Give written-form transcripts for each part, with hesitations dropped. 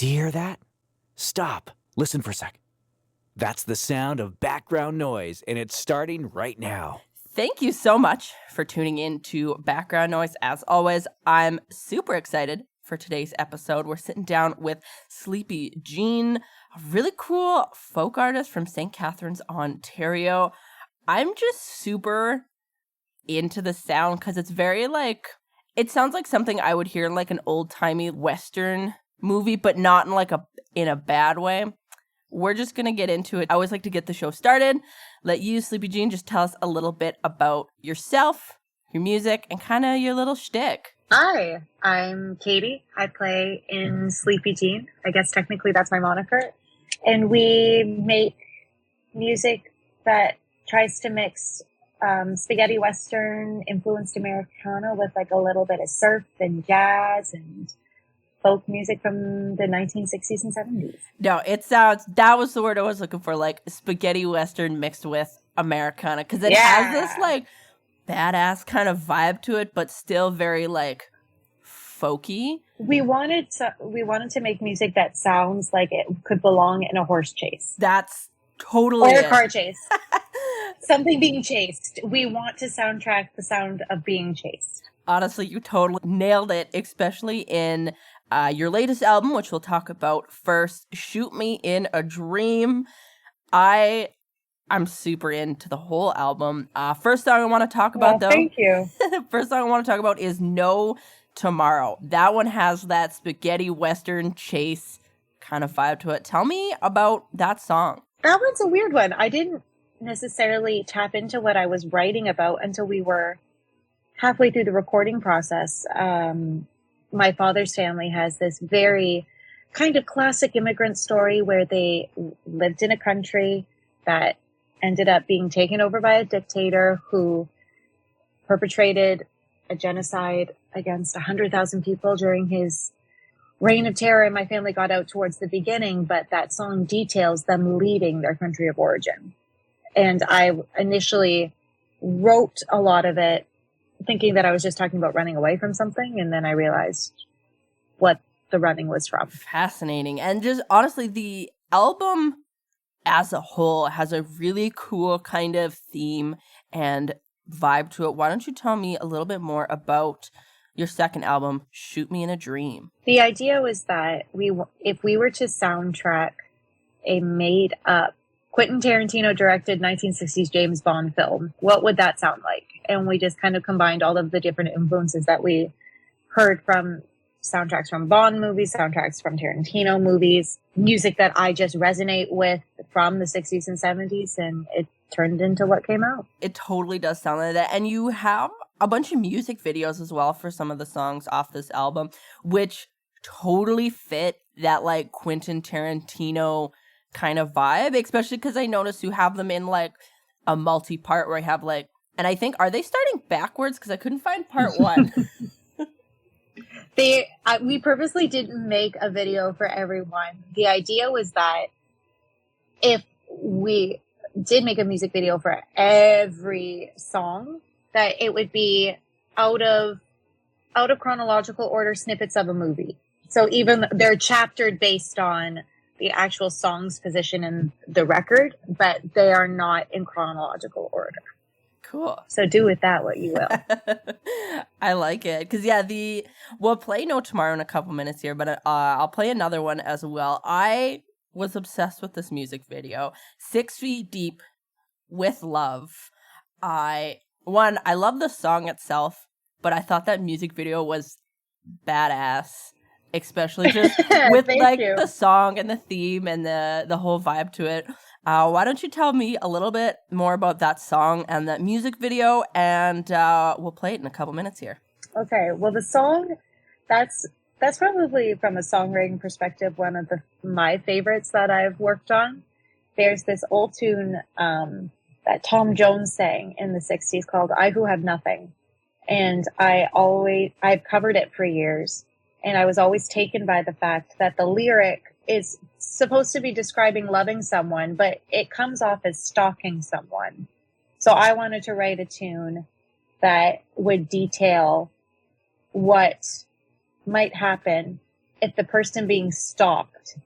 Do you hear that? Stop. Listen for a sec. That's the sound of background noise, and it's starting right now. Thank you so much for tuning in to Background Noise. As always, I'm super excited for today's episode. We're sitting down with Sleepy Jean, a really cool folk artist from St. Catharines, Ontario. I'm just super into the sound because it's very it sounds like something I would hear in like an old-timey Western movie, but not in a bad way. We're just going to get into it. I always like to get the show started. Let you, Sleepy Jean, just tell us a little bit about yourself, your music, and kind of your little shtick. Hi, I'm Katie. I play in Sleepy Jean. I guess technically that's my moniker. And we make music that tries to mix spaghetti Western influenced Americana with like a little bit of surf and jazz and folk music from the 1960s and 70s. No, it sounds, that was the word I was looking for, like spaghetti Western mixed with Americana, because it has this like badass kind of vibe to it, but still very like folky. We wanted to make music that sounds like it could belong in a horse chase. That's totally or a car chase. Something being chased. We want to soundtrack the sound of being chased. Honestly, you totally nailed it, especially in your latest album, which we'll talk about first, Shoot Me in a Dream. I'm super into the whole album. First song I want to talk about, though. Thank you. First song I want to talk about is No Tomorrow. That one has that spaghetti Western chase kind of vibe to it. Tell me about that song. That one's a weird one. I didn't necessarily tap into what I was writing about until we were halfway through the recording process. My father's family has this very kind of classic immigrant story where they lived in a country that ended up being taken over by a dictator who perpetrated a genocide against 100,000 people during his reign of terror. And my family got out towards the beginning, but that song details them leaving their country of origin. And I initially wrote a lot of it thinking that I was just talking about running away from something, and then I realized what the running was from. Fascinating. And just honestly, the album as a whole has a really cool kind of theme and vibe to it. Why don't you tell me a little bit more about your second album, Shoot Me in a Dream? The idea was that if we were to soundtrack a made-up Quentin Tarantino directed 1960s James Bond film, what would that sound like? And we just kind of combined all of the different influences that we heard from soundtracks from Bond movies, soundtracks from Tarantino movies, music that I just resonate with from the 60s and 70s, and it turned into what came out. It totally does sound like that. And you have a bunch of music videos as well for some of the songs off this album, which totally fit that like Quentin Tarantino kind of vibe, especially because I noticed you have them in like a multi-part where I have like, and I think, are they starting backwards? Because I couldn't find part one. We purposely didn't make a video for everyone. The idea was that if we did make a music video for every song, that it would be out of chronological order snippets of a movie. So even they're chaptered based on the actual song's position in the record, but they are not in chronological order. Cool. So do with that what you will. I like it. Because, yeah, we'll play No Tomorrow in a couple minutes here, but I'll play another one as well. I was obsessed with this music video. 6 Feet Deep with Love. I love the song itself, but I thought that music video was badass. Especially just with the song and the theme and the whole vibe to it. Why don't you tell me a little bit more about that song and that music video, and we'll play it in a couple minutes here. Okay, well, the song, that's probably from a songwriting perspective one of my favorites that I've worked on. There's this old tune that Tom Jones sang in the 60s called I Who Have Nothing, and I've covered it for years. And I was always taken by the fact that the lyric is supposed to be describing loving someone, but it comes off as stalking someone. So I wanted to write a tune that would detail what might happen if the person being stalked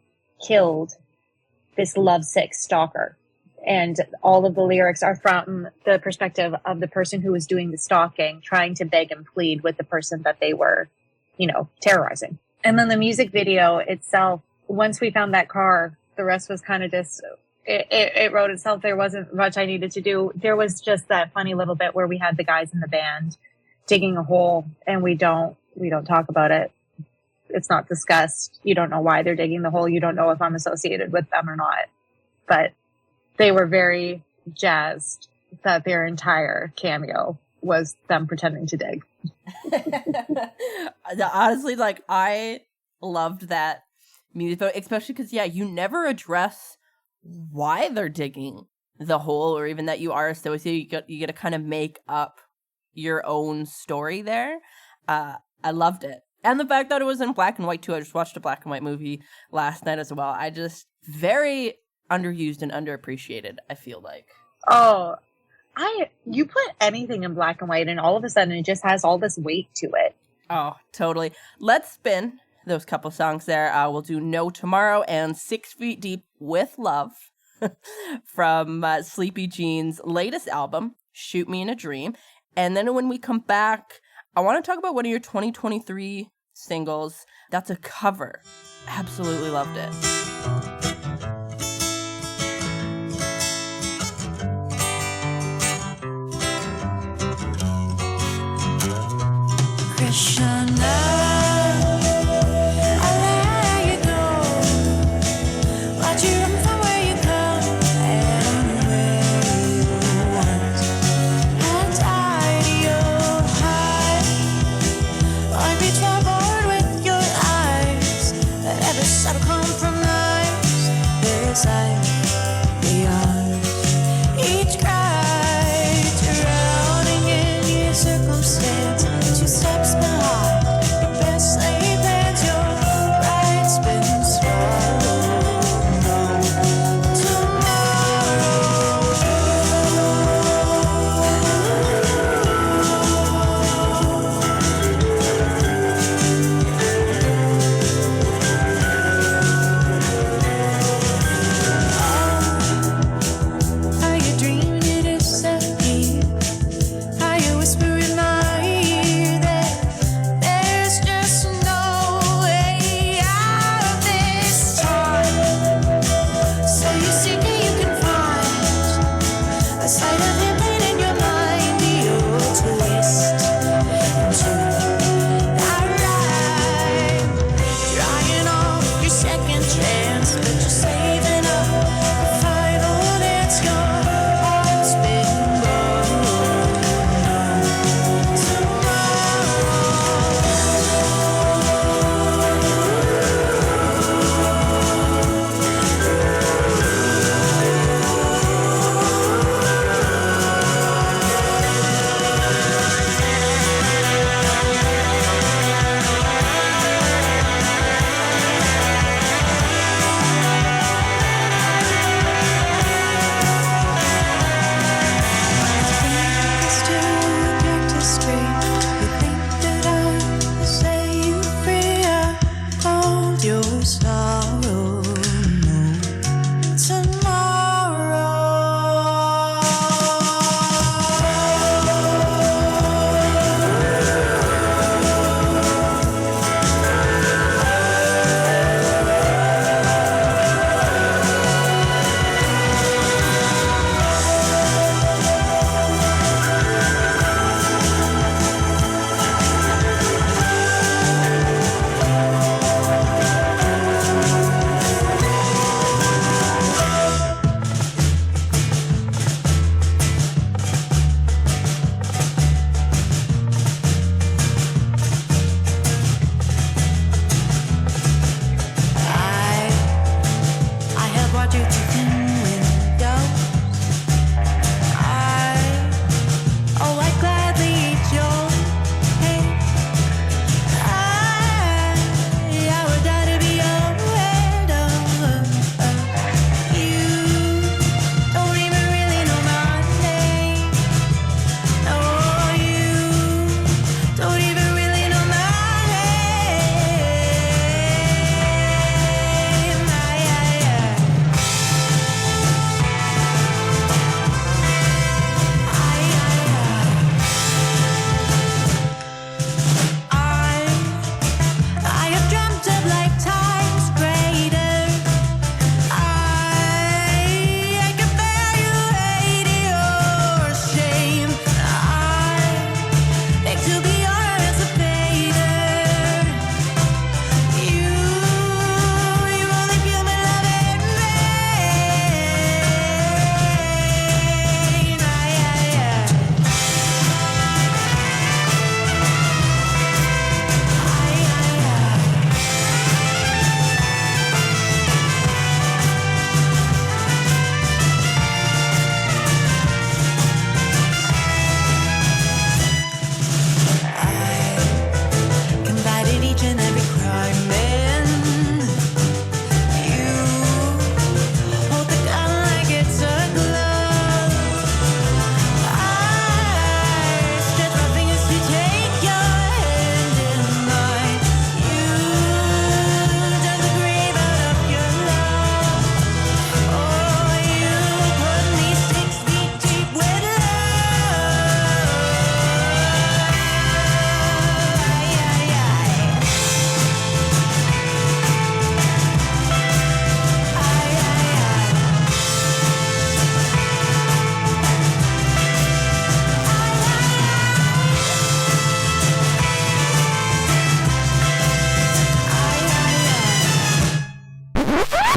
killed this lovesick stalker. And all of the lyrics are from the perspective of the person who was doing the stalking, trying to beg and plead with the person that they were, terrorizing. And then the music video itself, once we found that car, the rest was kind of just, it wrote itself. There wasn't much I needed to do. There was just that funny little bit where we had the guys in the band digging a hole, and we don't talk about it. It's not discussed. You don't know why they're digging the hole. You don't know if I'm associated with them or not. But they were very jazzed that their entire cameo was them pretending to dig. Honestly, like, I loved that music, especially because, you never address why they're digging the hole, or even that you are associated. You get to kind of make up your own story there. I loved it. And the fact that it was in black and white, too. I just watched a black and white movie last night as well. Very underused and underappreciated, I feel like. Oh, you put anything in black and white and all of a sudden it just has all this weight to it. Oh, totally. Let's spin those couple songs there. We'll do No Tomorrow and 6 Feet Deep with Love from Sleepy Jean's latest album, Shoot Me in a Dream. And then when we come back, I want to talk about one of your 2023 singles. That's a cover. Absolutely loved it. Krishna, I let you go. Watch you run from where you come and where you want. And I your heart. I'd be troubled with your eyes. But every shadow come from lies. This life beyond each cry, drowning in your circumstance. 2 steps behind your best laid plans, your right's been swallowed.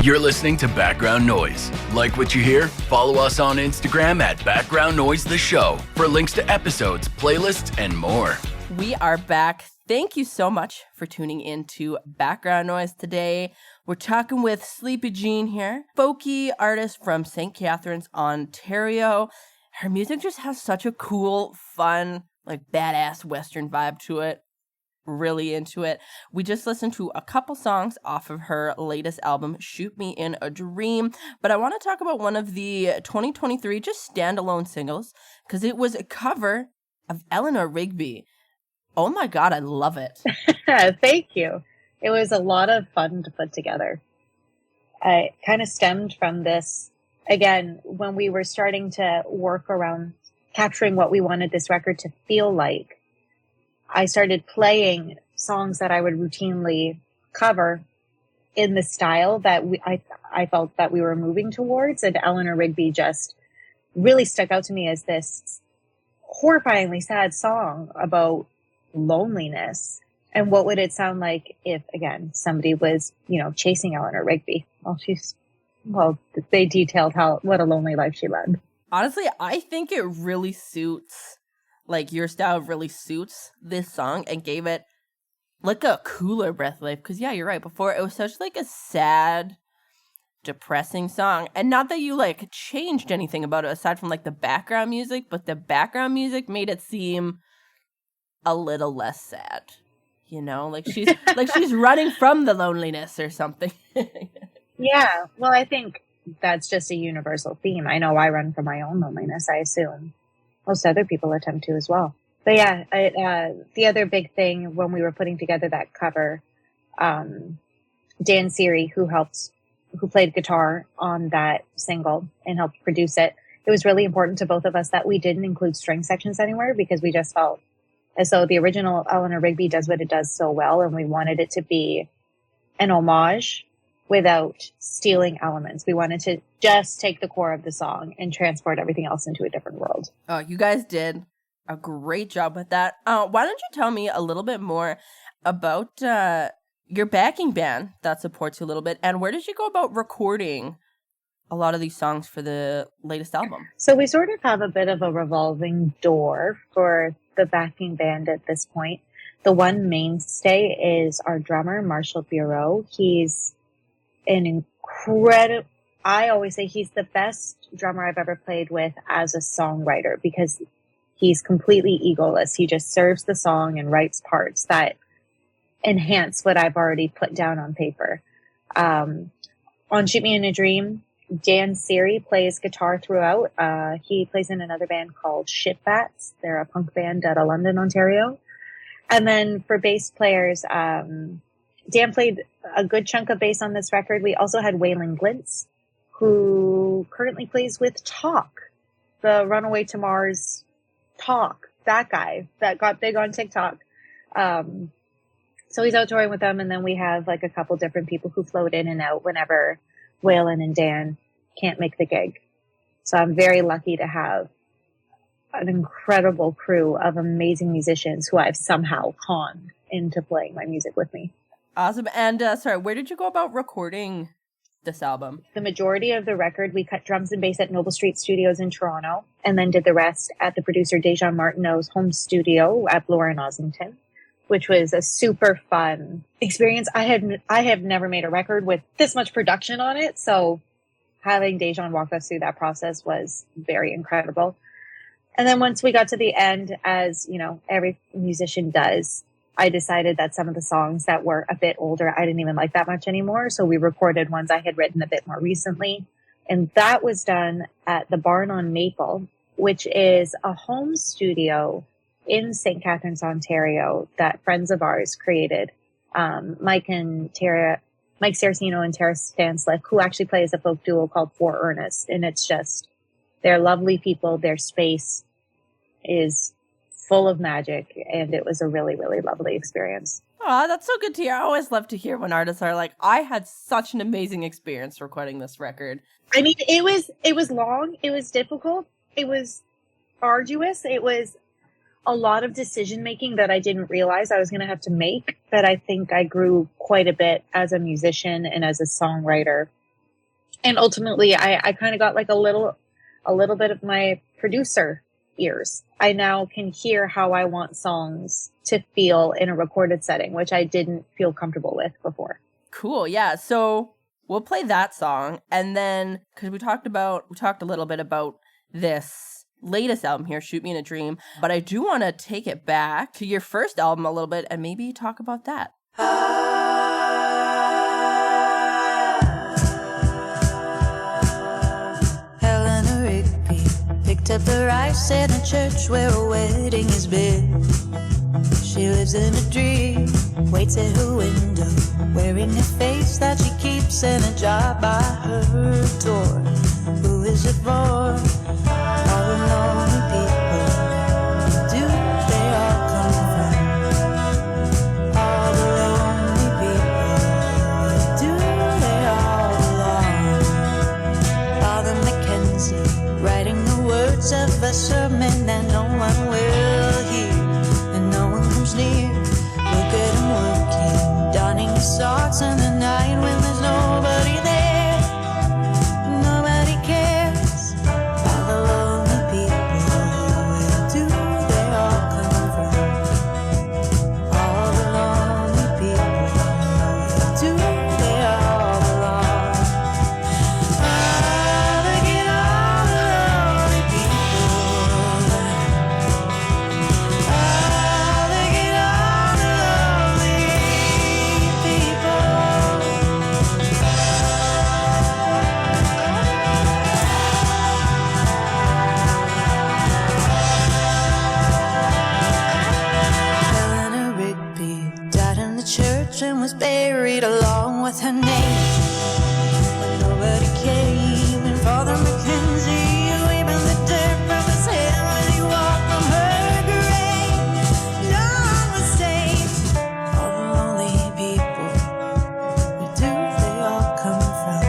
You're listening to Background Noise. Like what you hear? Follow us on Instagram at Background Noise The Show for links to episodes, playlists, and more. We are back. Thank you so much for tuning in to Background Noise today. We're talking with Sleepy Jean here, folky artist from St. Catharines, Ontario. Her music just has such a cool, fun, like badass Western vibe to it. Really into it. We just listened to a couple songs off of her latest album, Shoot Me in a Dream, but I want to talk about one of the 2023 just standalone singles, because it was a cover of Eleanor Rigby. Oh my god, I love it. Thank you. It was a lot of fun to put together. It kind of stemmed from this, again, when we were starting to work around capturing what we wanted this record to feel like. I started playing songs that I would routinely cover in the style that I felt that we were moving towards. And Eleanor Rigby just really stuck out to me as this horrifyingly sad song about loneliness. And what would it sound like if, again, somebody was, chasing Eleanor Rigby? Well, they detailed what a lonely life she led. Honestly, I think it really suits, like, your style really suits this song and gave it like a cooler Breath of Life. Because, yeah, you're right. Before, it was such like a sad, depressing song. And not that you like changed anything about it aside from like the background music, but the background music made it seem a little less sad. Like she's running from the loneliness or something. Yeah. Well, I think that's just a universal theme. I know I run from my own loneliness, I assume. Most other people attempt to as well. But yeah, the other big thing when we were putting together that cover, Dan Seary, who played guitar on that single and helped produce it, it was really important to both of us that we didn't include string sections anywhere, because we just felt as though the original Eleanor Rigby does what it does so well, and we wanted it to be an homage without stealing elements. We wanted to just take the core of the song and transport everything else into a different world. Oh, you guys did a great job with that. Why don't you tell me a little bit more about your backing band that supports you a little bit, and where did you go about recording a lot of these songs for the latest album? So we sort of have a bit of a revolving door for the backing band at this point. The one mainstay is our drummer, Marshall Bureau. He's an incredible, I always say he's the best drummer I've ever played with as a songwriter, because he's completely egoless. He just serves the song and writes parts that enhance what I've already put down on paper. On Shoot Me in a Dream, Dan Seary plays guitar throughout. He plays in another band called Shitbats. They're a punk band out of London, Ontario. And then for bass players, Dan played a good chunk of bass on this record. We also had Waylon Glintz, who currently plays with Talk, the Runaway to Mars Talk, that guy that got big on TikTok. So he's out touring with them. And then we have like a couple different people who float in and out whenever Waylon and Dan can't make the gig. So I'm very lucky to have an incredible crew of amazing musicians who I've somehow conned into playing my music with me. Awesome. And sorry, where did you go about recording this album? The majority of the record, we cut drums and bass at Noble Street Studios in Toronto, and then did the rest at the producer Dejan Martineau's home studio at Bloor in Ossington, which was a super fun experience. I have never made a record with this much production on it, so having Dejan walk us through that process was very incredible. And then once we got to the end, as every musician does, I decided that some of the songs that were a bit older, I didn't even like that much anymore. So we recorded ones I had written a bit more recently. And that was done at the Barn on Maple, which is a home studio in St. Catharines, Ontario, that friends of ours created. Mike Saraceno and Tara Stanslick, who actually play as a folk duo called For Ernest. And it's just, they're lovely people. Their space is full of magic, and it was a really, really lovely experience. Oh, that's so good to hear. I always love to hear when artists are like, I had such an amazing experience recording this record. I mean, it was long, it was difficult, it was arduous, it was a lot of decision making that I didn't realize I was going to have to make, but I think I grew quite a bit as a musician and as a songwriter And ultimately I kind of got like a little bit of my producer ears. I now can hear how I want songs to feel in a recorded setting, which I didn't feel comfortable with before. Cool. Yeah. So we'll play that song. And then, because we talked a little bit about this latest album here, Shoot Me in a Dream, but I do want to take it back to your first album a little bit and maybe talk about that. Eleanor Rigby picked up the rice in a church where a wedding has been. She lives in a dream, waits at her window, wearing a face that she keeps in a jar by her door. Who is it for? All the lonely people. Where do they all come from? All the lonely people. Where do they all belong? Father Mackenzie, writing the words of a sermon that no one will hear. Near. Look at him working, donning his socks in the night when there's nobody there. Nobody cares about the lonely people. Where do they all come from? All the lonely people. Where do they all belong? Oh, look at all the lonely people. And was buried along with her name. When nobody came, and Father Mackenzie waving the dirt from his hair when he walked from her grave. No one was saved. All the lonely people, where do they all come from?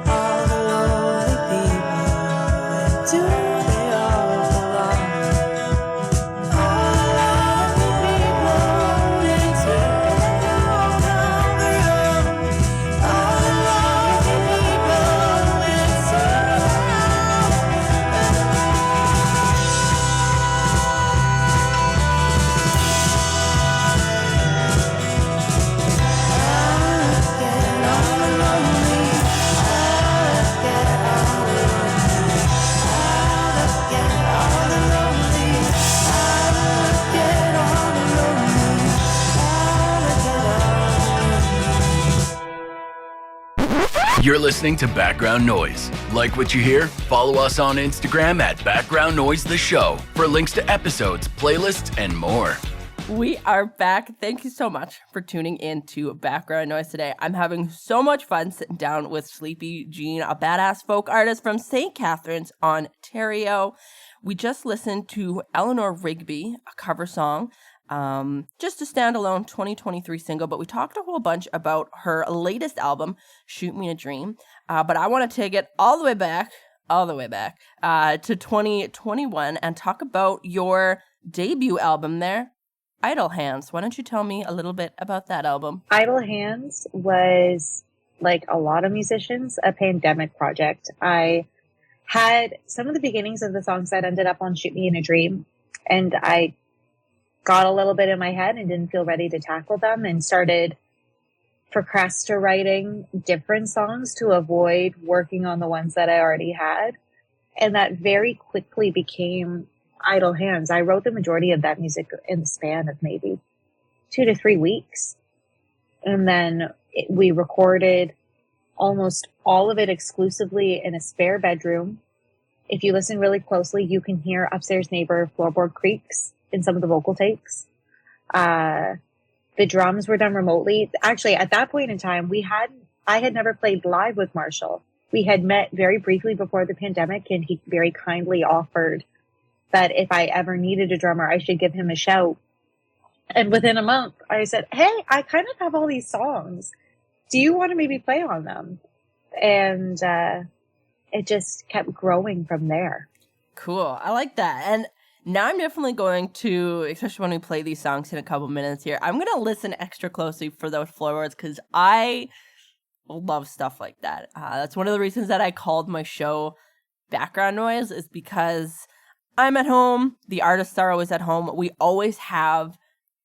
All the lonely people, where do they all belong? All the lonely people, that's where You're listening to Background Noise. Like what you hear? Follow us on Instagram at Background Noise The Show for links to episodes, playlists, and more. We are back. Thank you so much for tuning in to Background Noise today. I'm having so much fun sitting down with Sleepy Jean, a badass folk artist from St. Catharines, Ontario. We just listened to Eleanor Rigby, a cover song, just a standalone 2023 single, but we talked a whole bunch about her latest album, Shoot Me in a Dream. But I want to take it all the way back to 2021 and talk about your debut album there, Idle Hands. Why don't you tell me a little bit about that album? Idle Hands was, like a lot of musicians, a pandemic project. I had some of the beginnings of the songs that ended up on Shoot Me in a Dream, and I got a little bit in my head and didn't feel ready to tackle them and started procrastinating different songs to avoid working on the ones that I already had. And that very quickly became Idle Hands. I wrote the majority of that music in the span of maybe 2 to 3 weeks. And then we recorded almost all of it exclusively in a spare bedroom. If you listen really closely, you can hear upstairs neighbor floorboard creaks in some of the vocal takes. The drums were done remotely. Actually, at that point in time, I had never played live with Marshall. We had met very briefly before the pandemic, and he very kindly offered that if I ever needed a drummer, I should give him a shout. And within a month, I said, hey, I kind of have all these songs. Do you want to maybe play on them? And it just kept growing from there. Cool. I like that. And now I'm definitely going to, especially when we play these songs in a couple minutes here, I'm going to listen extra closely for those floorboards because I love stuff like that. That's one of the reasons that I called my show Background Noise, is because I'm at home. The artists are always at home. We always have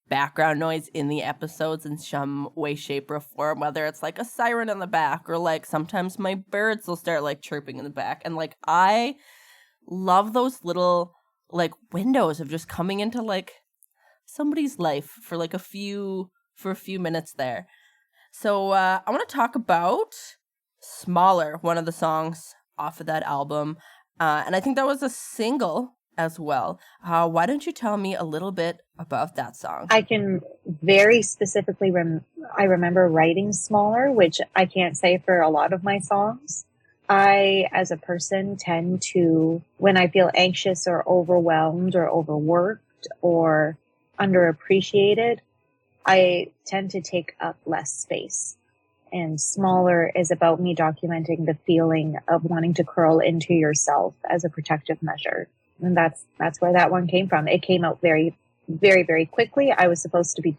background noise in the episodes in some way, shape, or form, whether it's like a siren in the back or like sometimes my birds will start like chirping in the back. And like I love those little like windows of just coming into like somebody's life for like a few minutes there. So I want to talk about Smaller, one of the songs off of that album. And I think that was a single as well. Why don't you tell me a little bit about that song? I can very specifically I remember writing Smaller, which I can't say for a lot of my songs. I, as a person, tend to, when I feel anxious or overwhelmed or overworked or underappreciated, I tend to take up less space. And Smaller is about me documenting the feeling of wanting to curl into yourself as a protective measure. And that's where that one came from. It came out very, very, very quickly. I was supposed to be,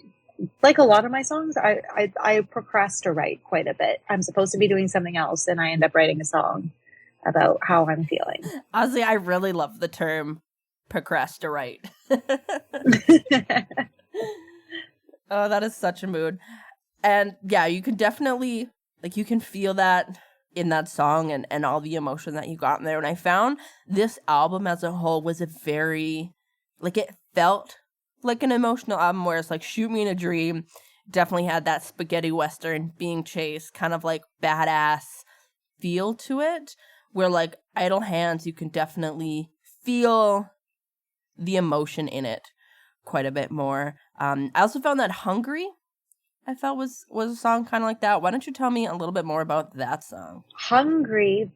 like a lot of my songs, I procrastinate quite a bit. I'm supposed to be doing something else, and I end up writing a song about how I'm feeling. Honestly, I really love the term procrastinate. Oh, that is such a mood. And yeah, you can definitely, like, you can feel that in that song and all the emotion that you got in there. And I found this album as a whole was a very, like, it felt like an emotional album, whereas like Shoot Me in a Dream definitely had that spaghetti western being chased kind of like badass feel to it, where like Idle Hands, you can definitely feel the emotion in it quite a bit more. I also found that Hungry, I felt was a song kind of like that. Why don't you tell me a little bit more about that song? Hungry,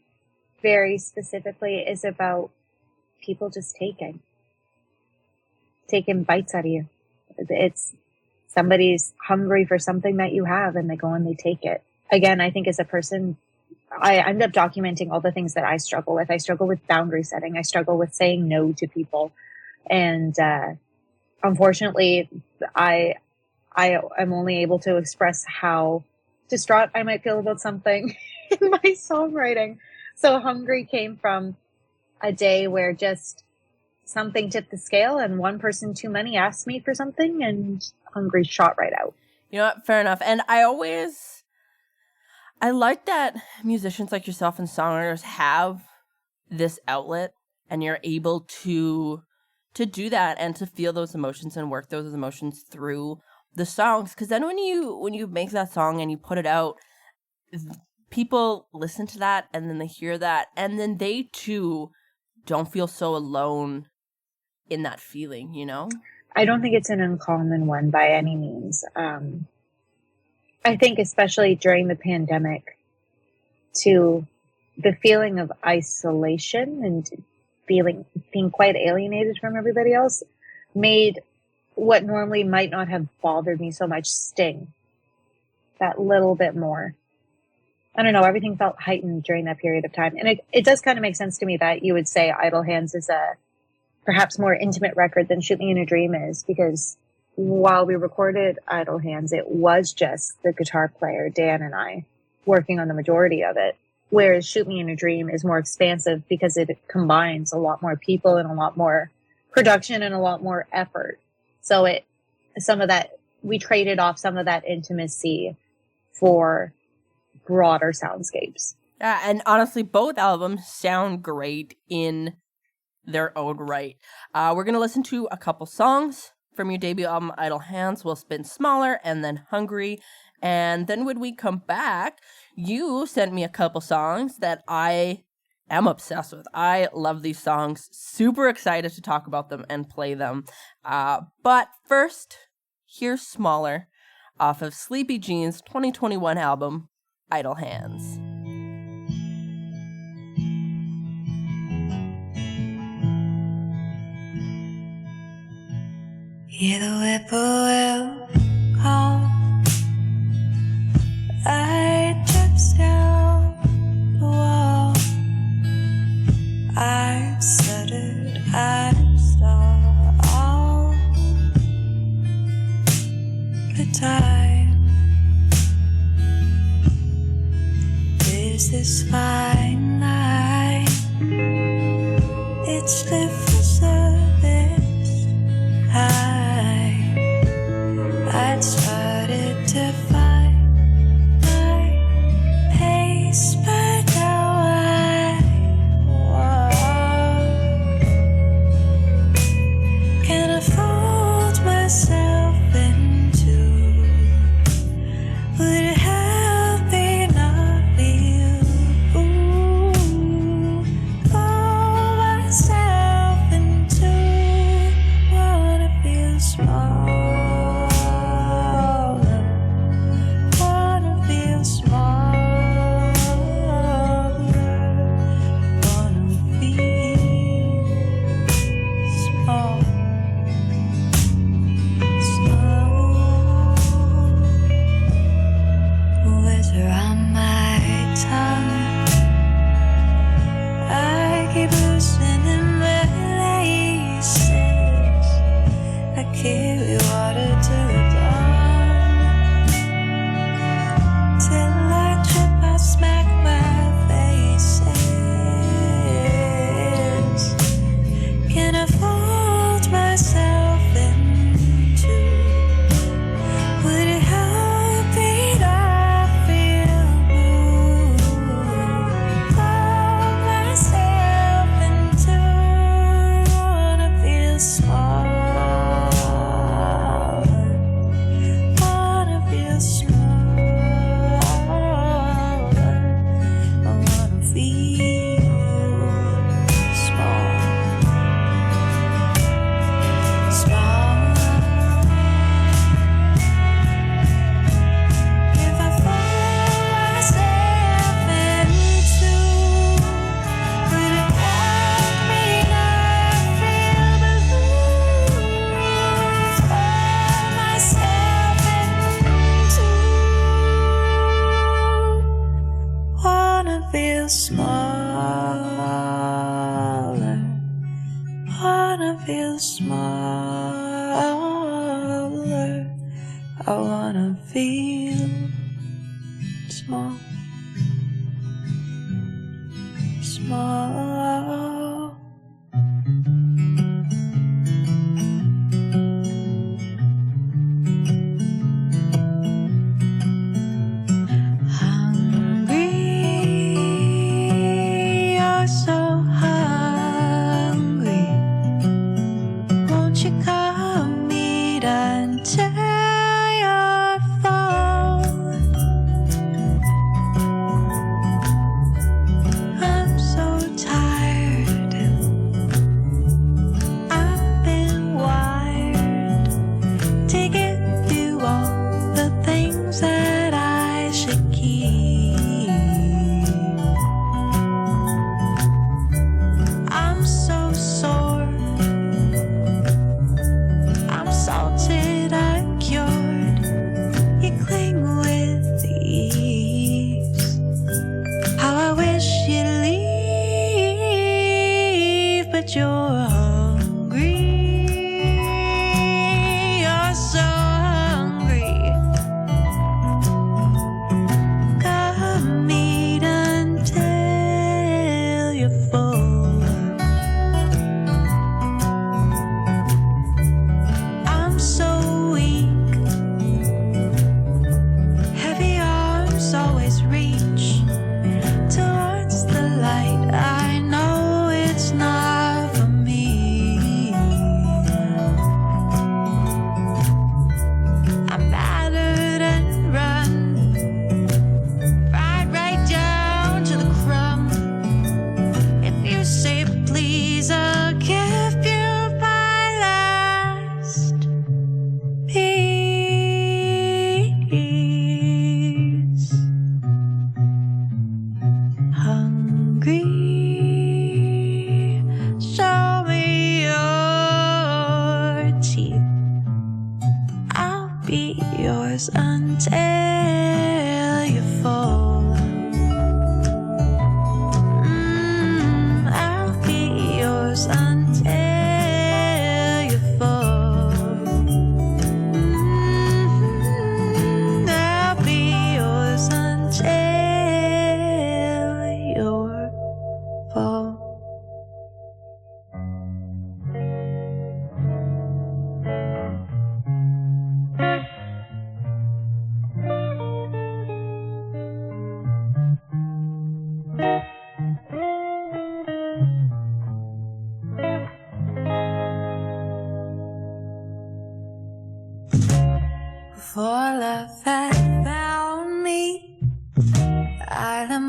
very specifically, is about people just taking bites out of you. It's somebody's hungry for something that you have, and they go and they take it. Again, I think as a person, I end up documenting all the things that I struggle with. I struggle with boundary setting. I struggle with saying no to people. And unfortunately, I am only able to express how distraught I might feel about something in my songwriting. So Hungry came from a day where just something tipped the scale and one person too many asked me for something, and Hungry shot right out. You know what? Fair enough. And I like that musicians like yourself and songwriters have this outlet, and you're able to do that and to feel those emotions and work those emotions through the songs. Because then when you make that song and you put it out, people listen to that and then they hear that, and then they too don't feel so alone in that feeling, you know? I don't think it's an uncommon one by any means. I think especially during the pandemic, to the feeling of isolation and being quite alienated from everybody else made what normally might not have bothered me so much sting that little bit more. I don't know, everything felt heightened during that period of time. And it does kind of make sense to me that you would say Idle Hands is a perhaps more intimate record than Shoot Me in a Dream is, because while we recorded Idle Hands, it was just the guitar player, Dan, and I working on the majority of it. Whereas Shoot Me in a Dream is more expansive because it combines a lot more people and a lot more production and a lot more effort. So we traded off some of that intimacy for broader soundscapes. Yeah, and honestly, both albums sound great in their own right. We're going to listen to a couple songs from your debut album, Idle Hands. We'll spin Smaller and then Hungry. And then when we come back, you sent me a couple songs that I am obsessed with. I love these songs. Super excited to talk about them and play them. But first, here's Smaller off of Sleepy Jean's 2021 album, Idle Hands. Hear the whippoorwill call. Light drips down the wall. I've stuttered, I've stalled all the time. this fine line. It's live for service. I'd started to find my pace, but now I can't afford myself into. Would it help me not feel? Pull myself into. Wanna feel smaller. Wanna feel smaller. Wanna feel small. Whether on my tongue, I keep loosening my laces. I carry water to the dawn till I trip, I smack my faces. Can I fold myself into? Would it help me not feel blue? Pull myself into. Wanna feel smaller. Wanna feel smaller. I wanna feel small. Small. If I fold myself into, would it help me not feel blue? Fold myself into. Wanna feel smaller. Wanna feel smaller. I wanna feel small. Small. Hungry, you're so hungry. Won't you come meet until you're full? I'm so tired.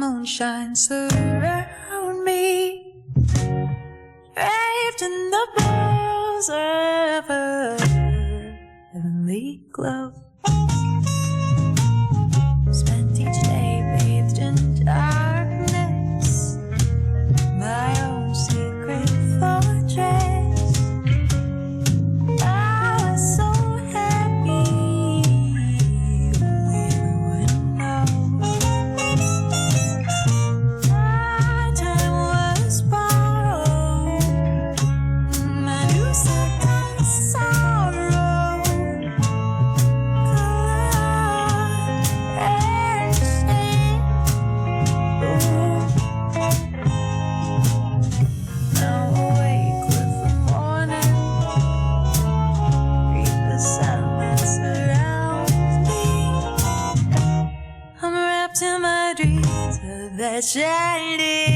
moonshine surround me, bathed in the bowls of a heavenly glow. Spent each day bathed in darkness, my own secret fortress. I was so happy, only you would know. My time was borrowed, my new second sorrow. Now awake with the morning, read the sound that surrounds me. I'm wrapped in my dreams of that shining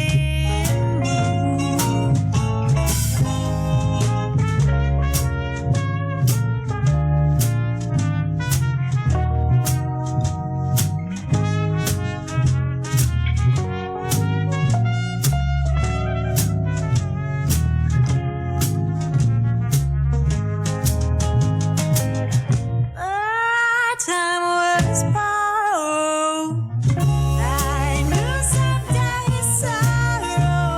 moon. My time was borrowed, I knew someday sorrow,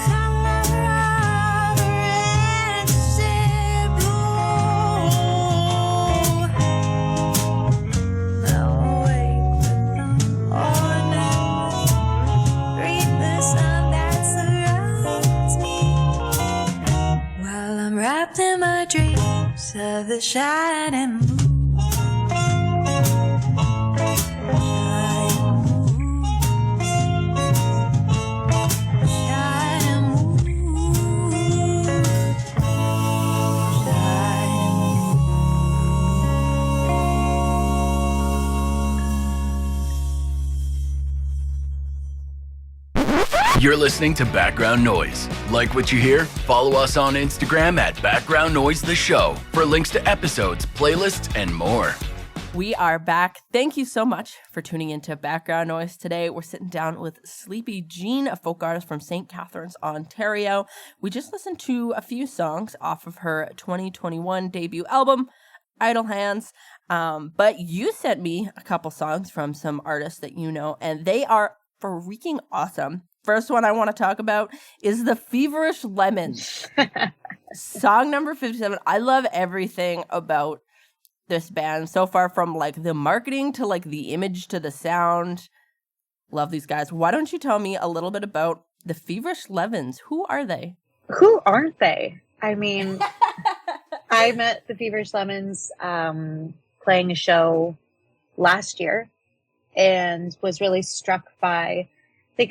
color of wretched blue. Now awake with the morning, read the sun that surrounds me, while I'm wrapped in my dreams of the shining moon. Shining moon. Shining You're listening to Background Noise. Like what you hear? Follow us on Instagram at Background Noise The Show for links to episodes, playlists, and more. We are back. Thank you so much for tuning into Background Noise today. We're sitting down with Sleepy Jean, a folk artist from St. Catharines, Ontario. We just listened to a few songs off of her 2021 debut album, Idle Hands. But you sent me a couple songs from some artists that you know, and they are freaking awesome. First one I want to talk about is the Feverish Lemons. Song number 57. I love everything about this band so far, from like the marketing to like the image to the sound. Love these guys. Why don't you tell me a little bit about the Feverish Lemons? Who are they? Who aren't they? I mean, I met the Feverish Lemons playing a show last year and was really struck by they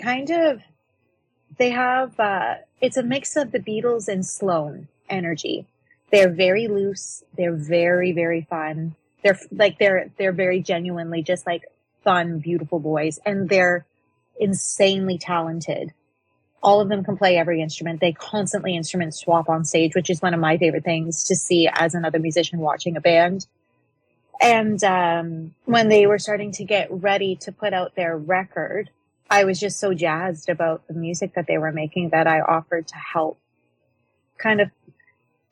have it's a mix of the Beatles and Sloan energy. They're very loose, they're very, very fun, they're very genuinely just like fun, beautiful boys, and they're insanely talented. All of them can play every instrument. They constantly instrument swap on stage, which is one of my favorite things to see as another musician watching a band. And when they were starting to get ready to put out their record, I was just so jazzed about the music that they were making that I offered to help kind of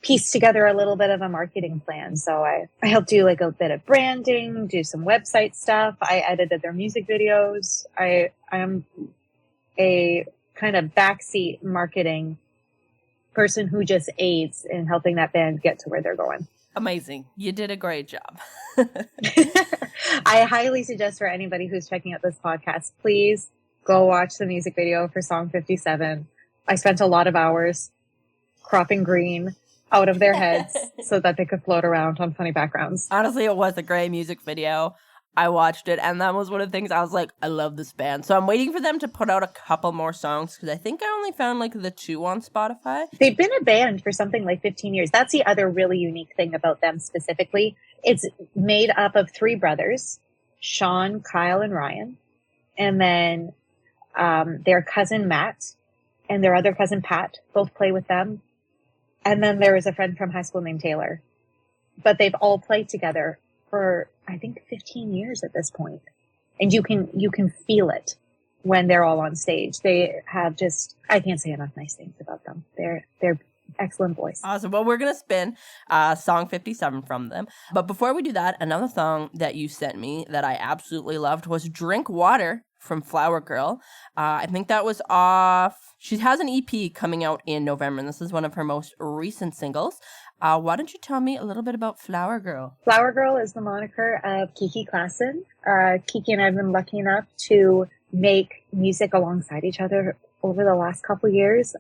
piece together a little bit of a marketing plan. So I helped do like a bit of branding, do some website stuff. I edited their music videos. I am a kind of backseat marketing person who just aids in helping that band get to where they're going. Amazing. You did a great job. I highly suggest for anybody who's checking out this podcast, please go watch the music video for song 57. I spent a lot of hours cropping green out of their heads so that they could float around on funny backgrounds. Honestly, it was a great music video. I watched it, and that was one of the things I was like, I love this band. So I'm waiting for them to put out a couple more songs, because I think I only found like the 2 on Spotify. They've been a band for something like 15 years. That's the other really unique thing about them specifically. It's made up of 3 brothers, Sean, Kyle, and Ryan. And then their cousin Matt and their other cousin Pat both play with them. And then there is a friend from high school named Taylor. But they've all played together for, I think, 15 years at this point. and you can feel it when they're all on stage. They have just, I can't say enough nice things about them. They're excellent voice. Awesome. Well, we're going to spin song 57 from them. But before we do that, another song that you sent me that I absolutely loved was Drink Water from Flower Girl. I think that was off. She has an EP coming out in November, and this is one of her most recent singles. Why don't you tell me a little bit about Flower Girl? Flower Girl is the moniker of Kiki Klassen. Kiki and I have been lucky enough to make music alongside each other over the last couple years.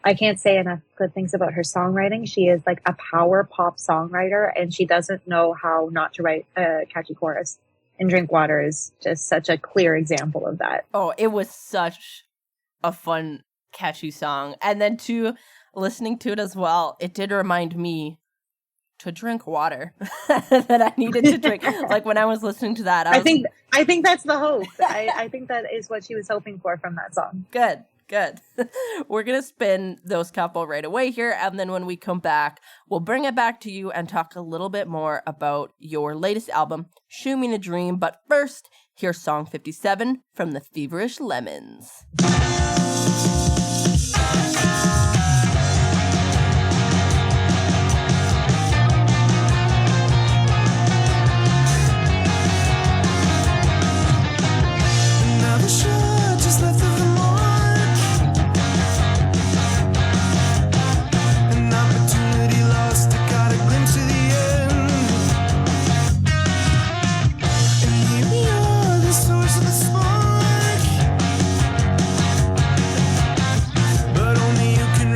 I can't say enough good things about her songwriting. She is like a power pop songwriter, and she doesn't know how not to write a catchy chorus. And Drink Water is just such a clear example of that. Oh, it was such a fun, catchy song. And then listening to it as well, it did remind me to drink water that I needed to drink. Like when I was listening to that, I think that's the hope. I think that is what she was hoping for from that song. Good. We're going to spin those couple right away here. And then when we come back, we'll bring it back to you and talk a little bit more about your latest album, Shoe Me a Dream. But first, here's song 57 from the Feverish Lemons. Another shot just left of the mark. An opportunity lost, I got a glimpse of the end. And here we are, the source of the spark. But only you can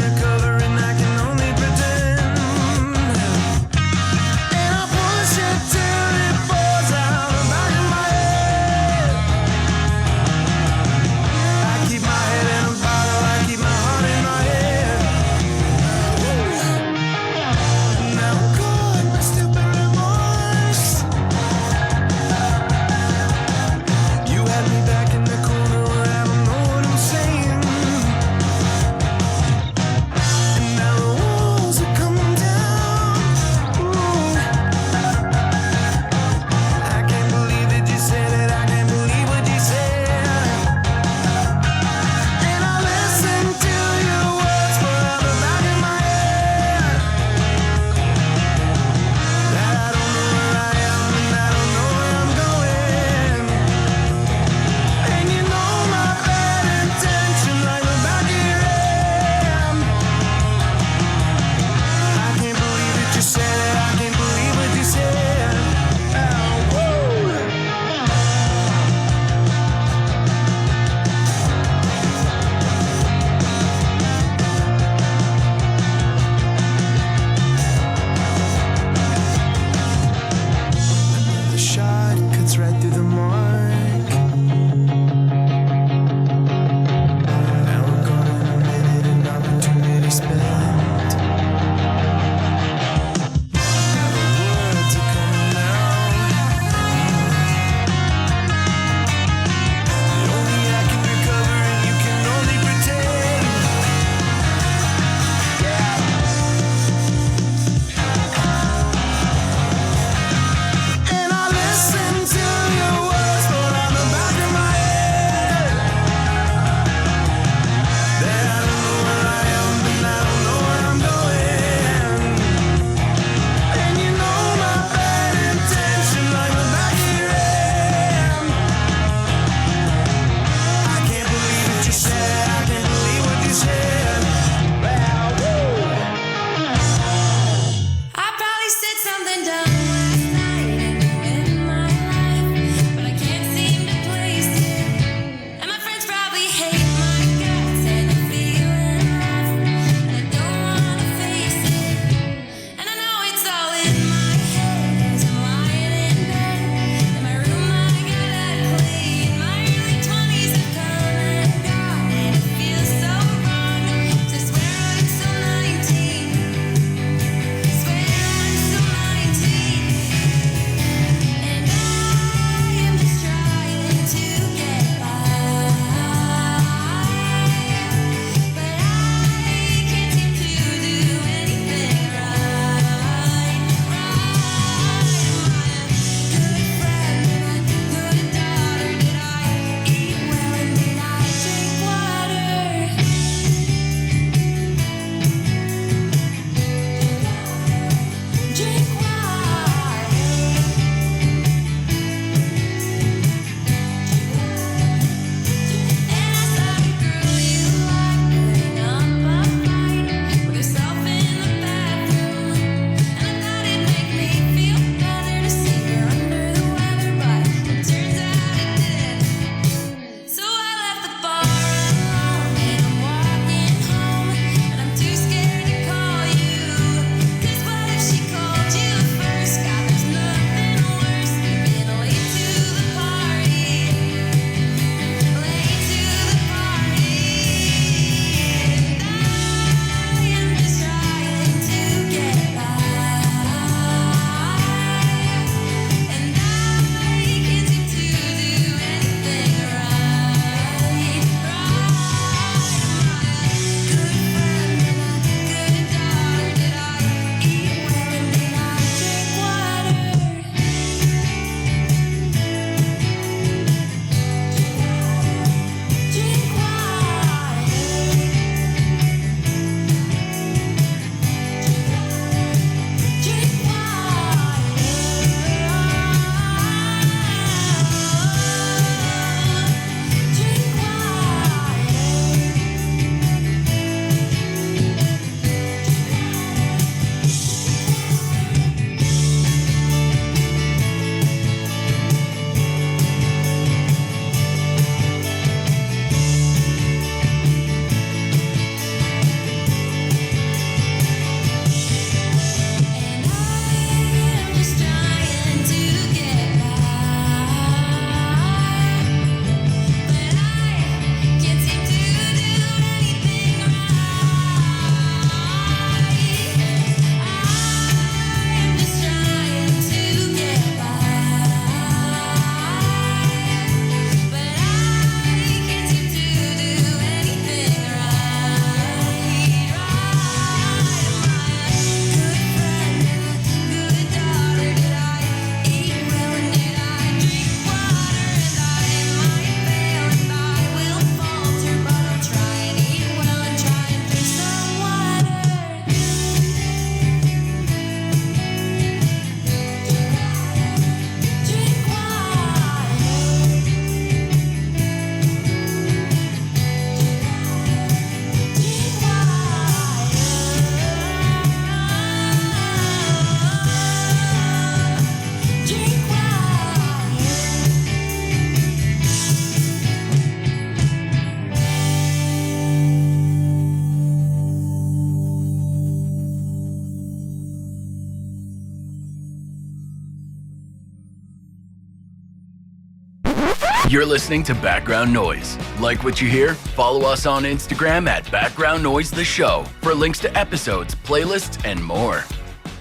You're listening to Background Noise. Like what you hear? Follow us on Instagram at Background Noise The Show for links to episodes, playlists, and more.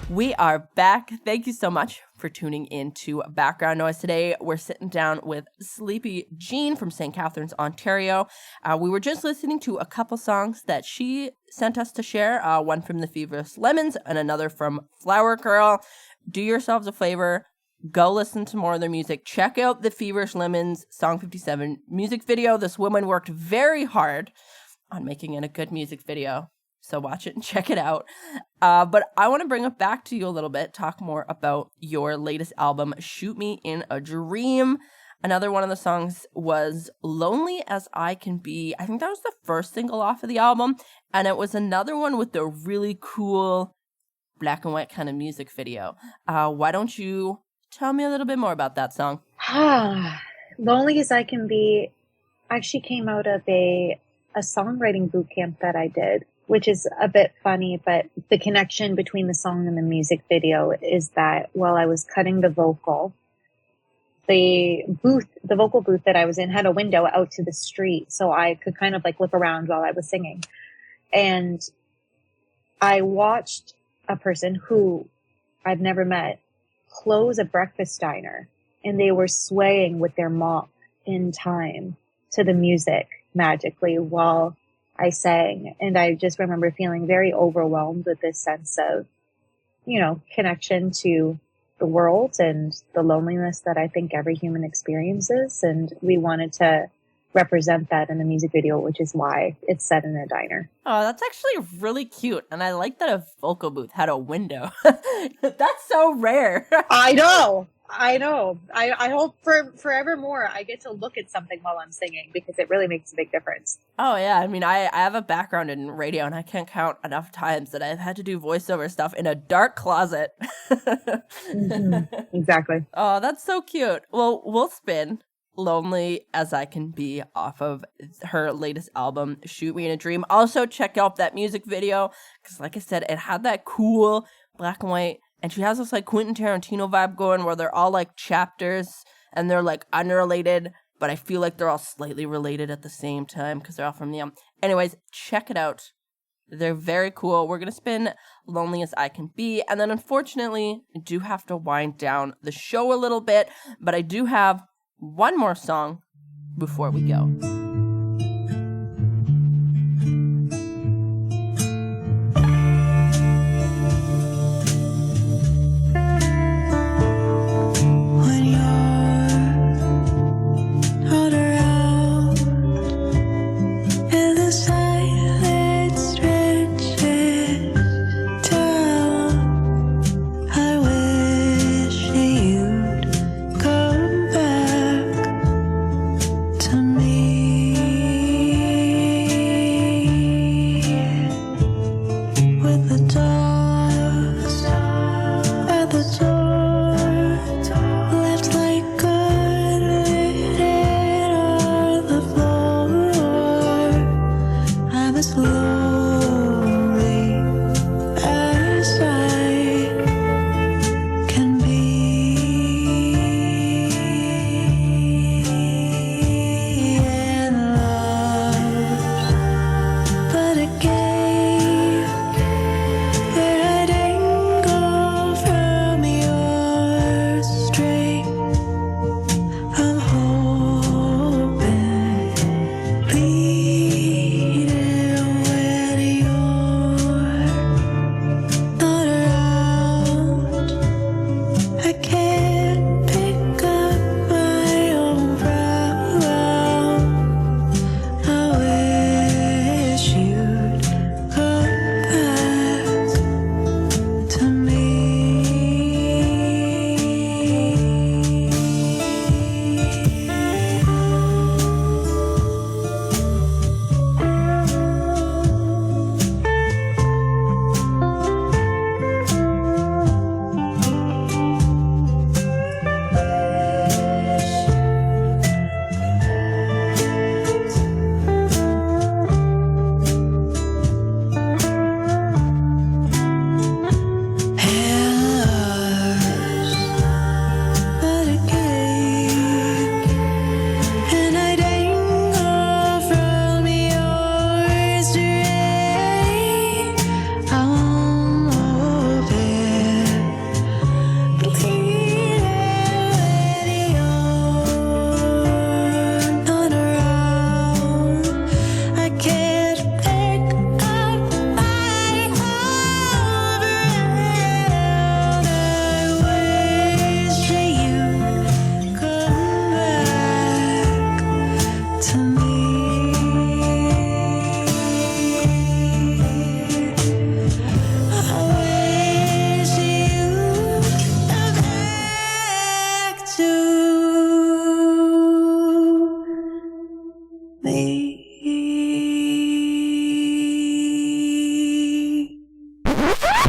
We are back. Thank you so much for tuning in to Background Noise today. We're sitting down with Sleepy Jean from St. Catharines, Ontario. We were just listening to a couple songs that she sent us to share, one from the Feverish Lemons and another from Flower Girl. Do yourselves a favor. Go listen to more of their music. Check out the Feverish Lemons Song 57 music video. This woman worked very hard on making it a good music video. So watch it and check it out. But I want to bring it back to you a little bit, talk more about your latest album, Shoot Me in a Dream. Another one of the songs was Lonely as I Can Be. I think that was the first single off of the album. And it was another one with a really cool black and white kind of music video. Why don't you tell me a little bit more about that song? Lonely as I Can Be actually came out of a songwriting boot camp that I did, which is a bit funny, but the connection between the song and the music video is that while I was cutting the vocal, the vocal booth that I was in had a window out to the street, so I could kind of like look around while I was singing. And I watched a person who I've never met close a breakfast diner, and they were swaying with their mop in time to the music magically while I sang. And I just remember feeling very overwhelmed with this sense of, connection to the world and the loneliness that I think every human experiences. And we wanted to represent that in the music video, which is why it's set in a diner. Oh, that's actually really cute. And I like that a vocal booth had a window. That's so rare. I know. I hope for forevermore I get to look at something while I'm singing, because it really makes a big difference. Oh, yeah. I mean, I have a background in radio, and I can't count enough times that I've had to do voiceover stuff in a dark closet. Exactly. Oh, that's so cute. Well, we'll spin Lonely as I Can Be off of her latest album, Shoot Me in a Dream. Also, check out that music video, because like I said, it had that cool black and white, and she has this like Quentin Tarantino vibe going where they're all like chapters and they're like unrelated, but I feel like they're all slightly related at the same time because they're all from the Anyways, check it out. They're very cool. We're going to spin Lonely as I Can Be, and then unfortunately, I do have to wind down the show a little bit, but I do have one more song before we go. When you're not around and the silence stretches down, I wish that you'd come back to me.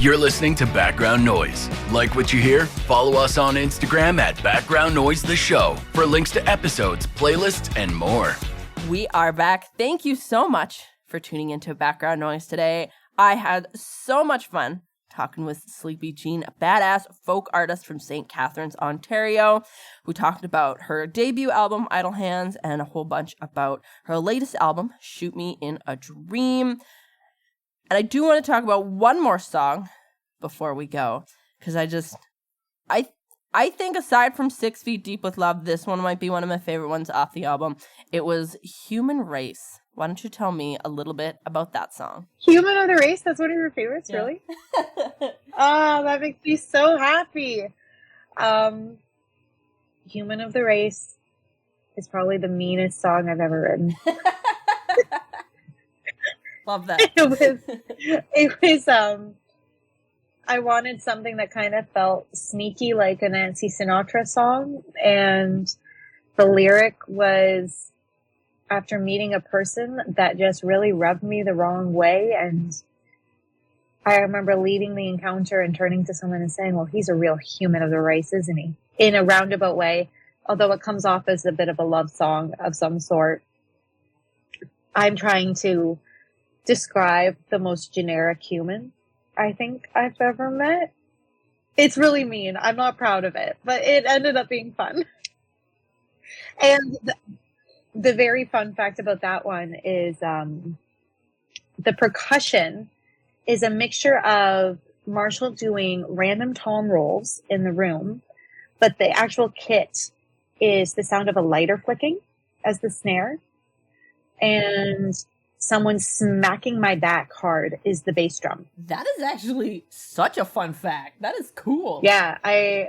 You're listening to Background Noise. Like what you hear? Follow us on Instagram at Background Noise The Show for links to episodes, playlists, and more. We are back. Thank you so much for tuning into Background Noise today. I had so much fun talking with Sleepy Jean, a badass folk artist from St. Catharines, Ontario, who talked about her debut album, Idle Hands, and a whole bunch about her latest album, Shoot Me in a Dream. And I do want to talk about one more song before we go, because I think aside from 6 Feet Deep with Love, this one might be one of my favorite ones off the album. It was Human Race. Why don't you tell me a little bit about that song? Human of the Race, that's one of your favorites, Yeah. really? Oh, that makes me so happy. Human of the Race is probably the meanest song I've ever written. Love that. It was I wanted something that kind of felt sneaky, like a Nancy Sinatra song, and the lyric was, after meeting a person that just really rubbed me the wrong way, and I remember leaving the encounter and turning to someone and saying, well, he's a real human of the race, isn't he? In a roundabout way, although it comes off as a bit of a love song of some sort. I'm trying to describe the most generic human I think I've ever met. It's really mean. I'm not proud of it, but it ended up being fun. And the very fun fact about that one is the percussion is a mixture of Marshall doing random tom rolls in the room, but the actual kit is the sound of a lighter flicking as the snare, and someone smacking my back hard is the bass drum. That is actually such a fun fact. That is cool. Yeah, I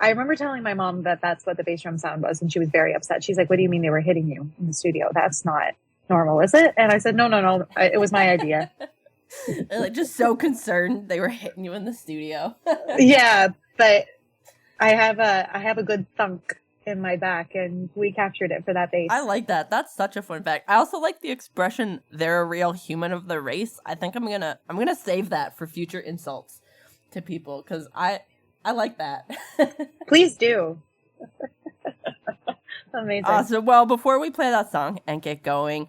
remember telling my mom that that's what the bass drum sound was, and she was very upset. She's like, what do you mean they were hitting you in the studio? That's not normal, is it? And I said, no, it was my idea. They're like just so concerned they were hitting you in the studio. Yeah, but I have a good thunk in my back, and we captured it for that bass. I like that. That's such a fun fact. I also like the expression "they're a real human of the race." I think I'm gonna save that for future insults to people, because I like that. Please do. Amazing. Awesome. Well, before we play that song and get going,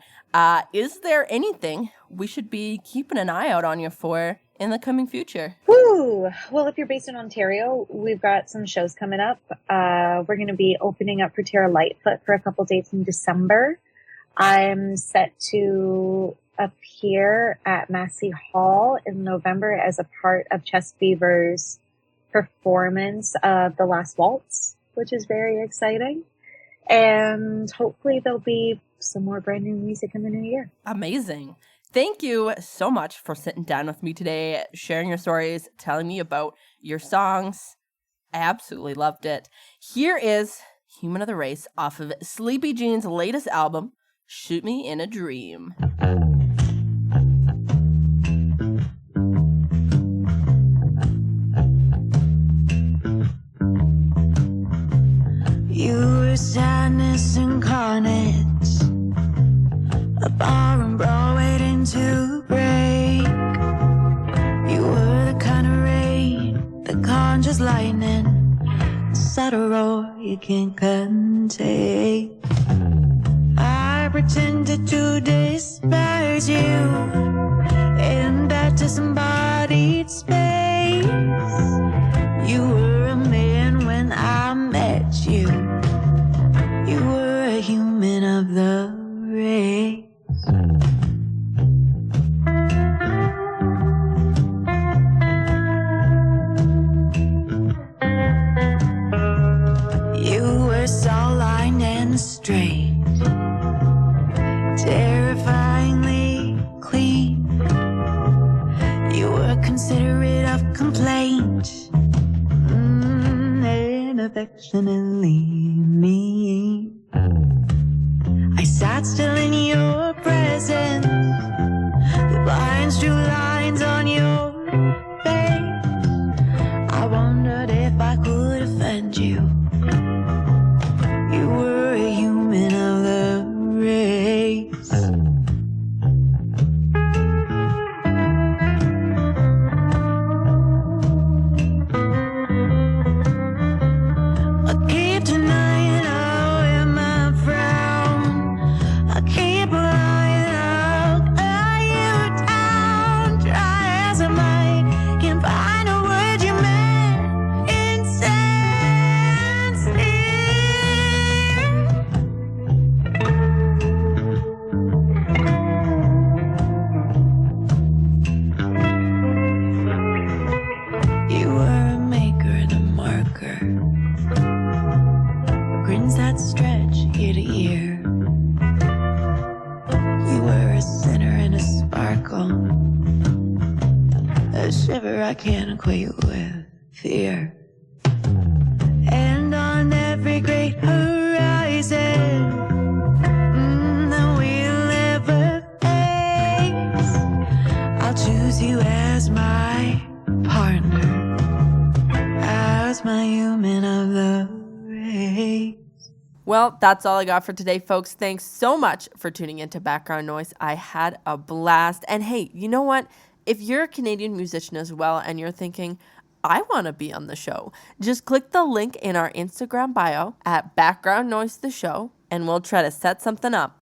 is there anything we should be keeping an eye out on you for in the coming future? Woo! Well, if you're based in Ontario, we've got some shows coming up. We're going to be opening up for Tara Lightfoot for a couple dates in December. I'm set to appear at Massey Hall in November as a part of Chess Fever's performance of The Last Waltz, which is very exciting. And hopefully there'll be some more brand new music in the new year. Amazing. Thank you so much for sitting down with me today, sharing your stories, telling me about your songs. I absolutely loved it. Here is Human of the Race off of Sleepy Jean's latest album, Shoot Me in a Dream. You were sadness incarnate, a bar and brawl waiting to break. You were the kind of rain that conjures lightning, a subtle roar you can't contain. I pretended to despise you in that disembodied space. You were a man when I met you. You were a human of the race. You were saw-lined and straight, terrifyingly clean. You were considerate of complaint, and affectionately mean. I sat still in your presence, the blinds drew lines on your face. I wondered if I could offend you. You were a human of the race. I can't equate with fear. And on every great horizon that we'll ever face, I'll choose you as my partner, as my human of the race. Well, that's all I got for today, folks. Thanks so much for tuning into Background Noise. I had a blast. And hey, you know what? If you're a Canadian musician as well and you're thinking, I want to be on the show, just click the link in our Instagram bio at Background Noise the Show, and we'll try to set something up.